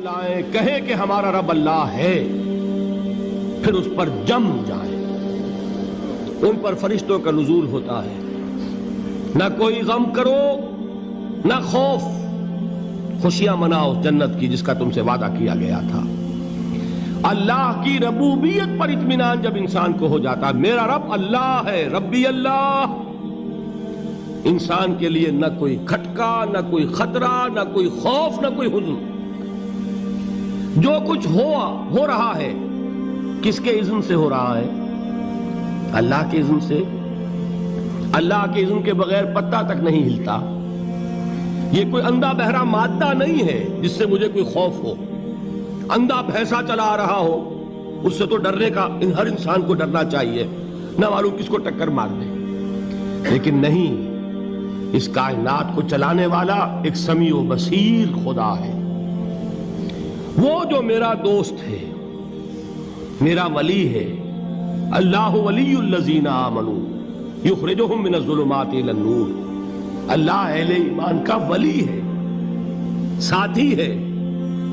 لائیں کہیں کہ ہمارا رب اللہ ہے، پھر اس پر جم جائیں۔ ان پر فرشتوں کا نزول ہوتا ہے، نہ کوئی غم کرو نہ خوف، خوشیاں مناؤ جنت کی جس کا تم سے وعدہ کیا گیا تھا۔ اللہ کی ربوبیت پر اطمینان جب انسان کو ہو جاتا ہے، میرا رب اللہ ہے، ربی اللہ، انسان کے لیے نہ کوئی کھٹکا، نہ کوئی خطرہ، نہ کوئی خوف، نہ کوئی حزن۔ جو کچھ ہو رہا ہے کس کے اذن سے ہو رہا ہے؟ اللہ کے اذن سے۔ اللہ کے اذن کے بغیر پتا تک نہیں ہلتا۔ یہ کوئی اندھا بہرا مادہ نہیں ہے جس سے مجھے کوئی خوف ہو۔ اندھا بھینسا چلا آ رہا ہو اس سے تو ڈرنے کا ہر انسان کو ڈرنا چاہیے، نہ معلوم کس کو ٹکر مار دے۔ لیکن نہیں، اس کائنات کو چلانے والا ایک سمیع و بصیر خدا ہے، وہ جو میرا دوست ہے، میرا ولی ہے۔ اللہ ولی الذین آمنوا یخرجہم من الظلمات الی النور۔ اللہ اہل ایمان کا ولی ہے، ساتھی ہے،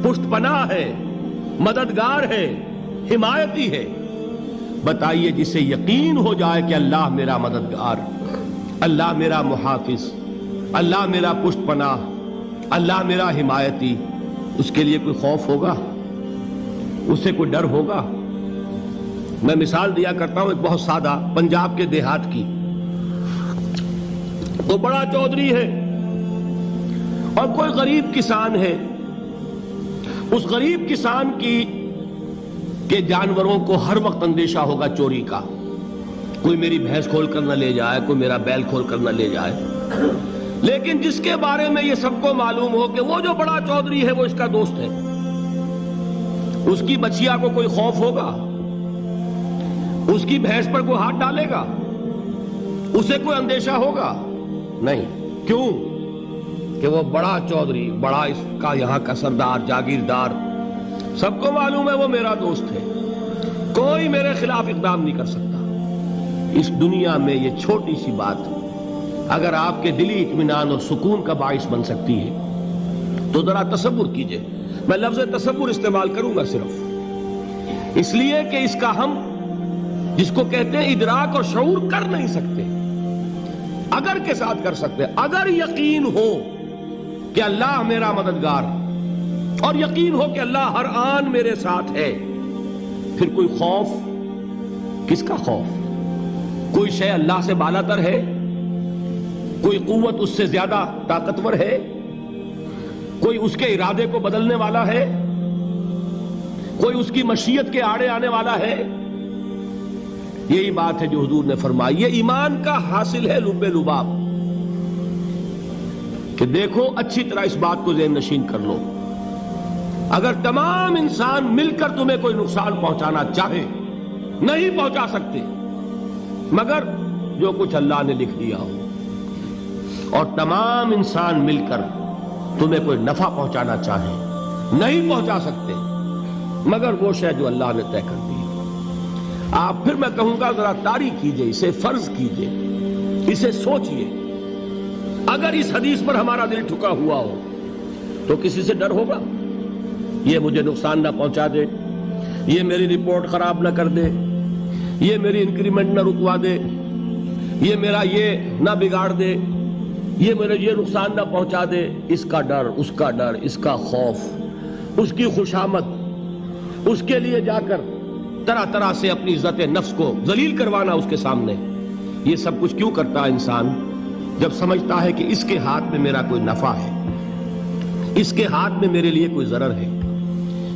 پشت پناہ ہے، مددگار ہے، حمایتی ہے۔ بتائیے جسے یقین ہو جائے کہ اللہ میرا مددگار، اللہ میرا محافظ، اللہ میرا پشت پناہ، اللہ میرا حمایتی، اس کے لیے کوئی خوف ہوگا؟ اس سے کوئی ڈر ہوگا؟ میں مثال دیا کرتا ہوں ایک بہت سادہ پنجاب کے دیہات کی۔ وہ بڑا چودھری ہے اور کوئی غریب کسان ہے۔ اس غریب کسان کے جانوروں کو ہر وقت اندیشہ ہوگا چوری کا، کوئی میری بھینس کھول کر نہ لے جائے، کوئی میرا بیل کھول کر نہ لے جائے۔ لیکن جس کے بارے میں یہ سب کو معلوم ہو کہ وہ جو بڑا چودھری ہے وہ اس کا دوست ہے، اس کی بچیا کو کوئی خوف ہوگا؟ اس کی بھینس پر کوئی ہاتھ ڈالے گا؟ اسے کوئی اندیشہ ہوگا؟ نہیں۔ کیوں؟ کہ وہ بڑا چودھری، بڑا اس کا یہاں کا سردار، جاگیردار، سب کو معلوم ہے وہ میرا دوست ہے، کوئی میرے خلاف اقدام نہیں کر سکتا۔ اس دنیا میں یہ چھوٹی سی بات اگر آپ کے دلی اطمینان اور سکون کا باعث بن سکتی ہے تو ذرا تصور کیجئے۔ میں لفظ تصور استعمال کروں گا صرف اس لیے کہ اس کا ہم جس کو کہتے ہیں ادراک اور شعور کر نہیں سکتے، اگر کے ساتھ کر سکتے۔ اگر یقین ہو کہ اللہ میرا مددگار اور یقین ہو کہ اللہ ہر آن میرے ساتھ ہے، پھر کوئی خوف؟ کس کا خوف؟ کوئی شے اللہ سے بالا تر ہے؟ کوئی قوت اس سے زیادہ طاقتور ہے؟ کوئی اس کے ارادے کو بدلنے والا ہے؟ کوئی اس کی مشیت کے آڑے آنے والا ہے؟ یہی بات ہے جو حضور نے فرمائی۔ یہ ایمان کا حاصل ہے لب لباب، کہ دیکھو اچھی طرح اس بات کو ذہن نشین کر لو، اگر تمام انسان مل کر تمہیں کوئی نقصان پہنچانا چاہے نہیں پہنچا سکتے، مگر جو کچھ اللہ نے لکھ دیا ہو، اور تمام انسان مل کر تمہیں کوئی نفع پہنچانا چاہے نہیں پہنچا سکتے، مگر وہ شے جو اللہ نے طے کر دی۔ آپ پھر میں کہوں گا ذرا طاری کیجئے، اسے فرض کیجئے، اسے سوچئے۔ اگر اس حدیث پر ہمارا دل ٹھکا ہوا ہو تو کسی سے ڈر ہوگا؟ یہ مجھے نقصان نہ پہنچا دے، یہ میری رپورٹ خراب نہ کر دے، یہ میری انکریمنٹ نہ رکوا دے، یہ میرا یہ نہ بگاڑ دے، یہ میرے یہ نقصان نہ پہنچا دے۔ اس کا ڈر، اس کا ڈر، اس کا خوف، اس کی خوشامد، اس کے لیے جا کر طرح طرح سے اپنی عزت نفس کو ذلیل کروانا اس کے سامنے، یہ سب کچھ کیوں کرتا ہے انسان؟ جب سمجھتا ہے کہ اس کے ہاتھ میں میرا کوئی نفع ہے، اس کے ہاتھ میں میرے لیے کوئی ضرر ہے،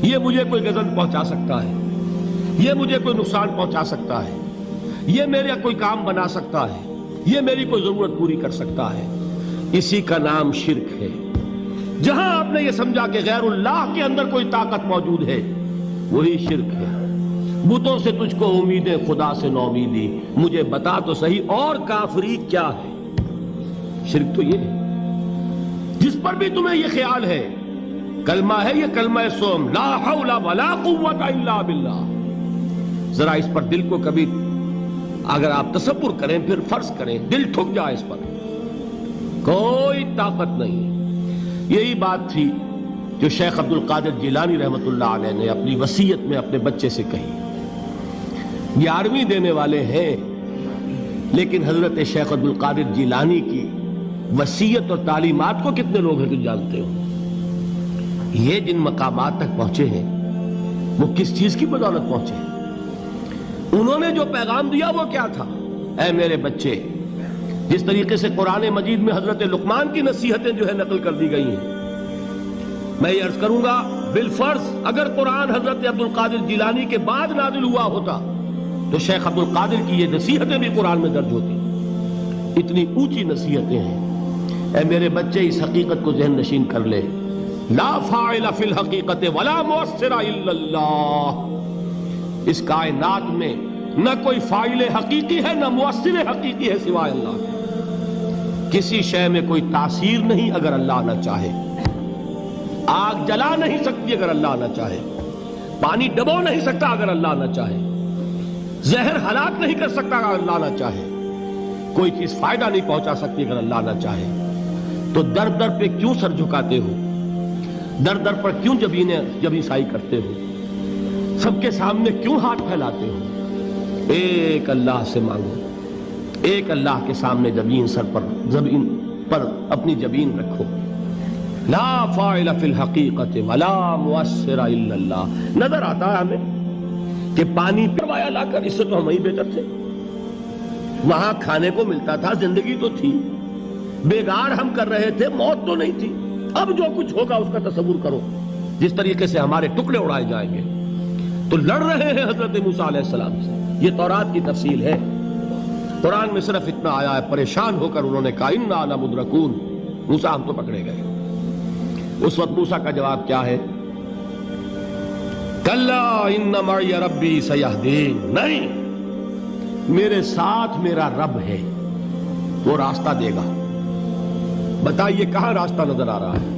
یہ مجھے کوئی غضب پہنچا سکتا ہے، یہ مجھے کوئی نقصان پہنچا سکتا ہے، یہ میرا کوئی کام بنا سکتا ہے، یہ میری کوئی ضرورت پوری کر سکتا ہے، اسی کا نام شرک ہے۔ جہاں آپ نے یہ سمجھا کہ غیر اللہ کے اندر کوئی طاقت موجود ہے، وہی شرک ہے۔ بتوں سے تجھ کو امیدیں، خدا سے نومیدی، مجھے بتا تو صحیح اور کافری کیا ہے؟ شرک تو یہ ہے۔ جس پر بھی تمہیں یہ خیال ہے، کلمہ ہے یہ کلمہ سوم، لا حول ولا قوت الا باللہ، ذرا اس پر دل کو کبھی اگر آپ تصور کریں، پھر فرض کریں، دل ٹھک جائے اس پر، کوئی طاقت نہیں۔ یہی بات تھی جو شیخ عبد القادر جیلانی رحمۃ اللہ علیہ نے اپنی وصیت میں اپنے بچے سے کہی. 11ویں دینے والے ہیں، لیکن حضرت شیخ عبد القادر جیلانی کی وصیت اور تعلیمات کو کتنے لوگ ہیں کہ جانتے ہو؟ یہ جن مقامات تک پہنچے ہیں وہ کس چیز کی بدولت پہنچے ہیں؟ انہوں نے جو پیغام دیا وہ کیا تھا؟ اے میرے بچے، جس طریقے سے قرآن مجید میں حضرت لقمان کی نصیحتیں جو ہے نقل کر دی گئی ہیں، میں یہ عرض کروں گا بالفرض اگر قرآن حضرت عبد القادر جیلانی کے بعد نازل ہوا ہوتا تو شیخ عبد القادر کی یہ نصیحتیں بھی قرآن میں درج ہوتی. اتنی اونچی نصیحتیں ہیں. اے میرے بچے، اس حقیقت کو ذہن نشین کر لے، لا فاعل فی الحقیقت ولا مؤثر الا اللہ. اس کائنات میں نہ کوئی فاعل حقیقی ہے نہ مؤثر حقیقی ہے سوائے اللہ کے. کسی شے میں کوئی تاثیر نہیں اگر اللہ نہ چاہے. آگ جلا نہیں سکتی اگر اللہ نہ چاہے. پانی ڈبو نہیں سکتا اگر اللہ نہ چاہے. زہر ہلاک نہیں کر سکتا اگر اللہ نہ چاہے. کوئی چیز فائدہ نہیں پہنچا سکتی اگر اللہ نہ چاہے. تو در در پہ کیوں سر جھکاتے ہو؟ در در پر کیوں جبیں سائی کرتے ہو؟ سب کے سامنے کیوں ہاتھ پھیلاتے ہو؟ ایک اللہ سے مانگو. ایک اللہ کے سامنے زمین پر اپنی جبین رکھو. لا فاعل فی الحقیقت ولا مؤثر الا اللہ. نظر آتا ہے ہمیں کہ پانی پروایا لا کر، اس سے تو ہم ہی بہتر تھے. وہاں کھانے کو ملتا تھا، زندگی تو تھی، بیگار ہم کر رہے تھے، موت تو نہیں تھی. اب جو کچھ ہوگا اس کا تصور کرو، جس طریقے سے ہمارے ٹکڑے اڑائے جائیں گے. تو لڑ رہے ہیں حضرت موسیٰ علیہ السلام سے. یہ تورات کی تفصیل ہے. قرآن میں صرف اتنا آیا ہے، پریشان ہو کر انہوں نے کہا انا لمدرکون، موسیٰ ہم تو پکڑے گئے. اس وقت موسیٰ کا جواب کیا ہے؟ کلا ان معی ربی سیہدین. نہیں، میرے ساتھ میرا رب ہے، وہ راستہ دے گا. بتائیے کہاں راستہ نظر آ رہا ہے؟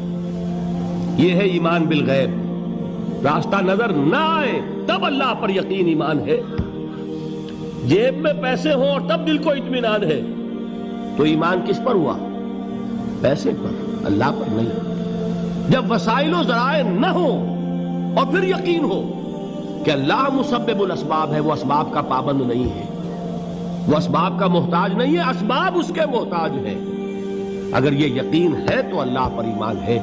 یہ ہے ایمان بالغیب. راستہ نظر نہ آئے تب اللہ پر یقین ایمان ہے. جیب میں پیسے ہوں اور تب دل کو اطمینان ہے تو ایمان کس پر ہوا؟ پیسے پر، اللہ پر نہیں. جب وسائل و ذرائع نہ ہو اور پھر یقین ہو کہ اللہ مسبب الاسباب ہے، وہ اسباب کا پابند نہیں ہے، وہ اسباب کا محتاج نہیں ہے، اسباب اس کے محتاج ہیں. اگر یہ یقین ہے تو اللہ پر ایمان ہے.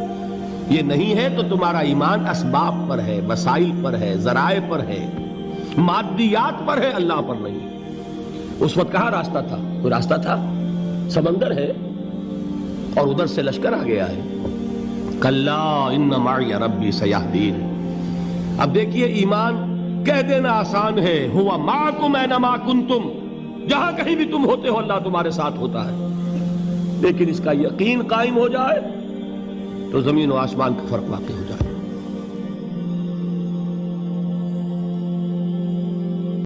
یہ نہیں ہے تو تمہارا ایمان اسباب پر ہے، وسائل پر ہے، ذرائع پر ہے، مادیات پر ہے، اللہ پر نہیں. اس وقت کہاں راستہ تھا؟ کوئی راستہ تھا؟ سمندر ہے اور ادھر سے لشکر آ گیا ہے. کلا ان معی ربی سیہدین. اب دیکھیے، ایمان کہہ دینا آسان ہے، ہوا معکم اینما کنتم، جہاں کہیں بھی تم ہوتے ہو اللہ تمہارے ساتھ ہوتا ہے. لیکن اس کا یقین قائم ہو جائے تو زمین و آسمان کا فرق واقع ہو جائے.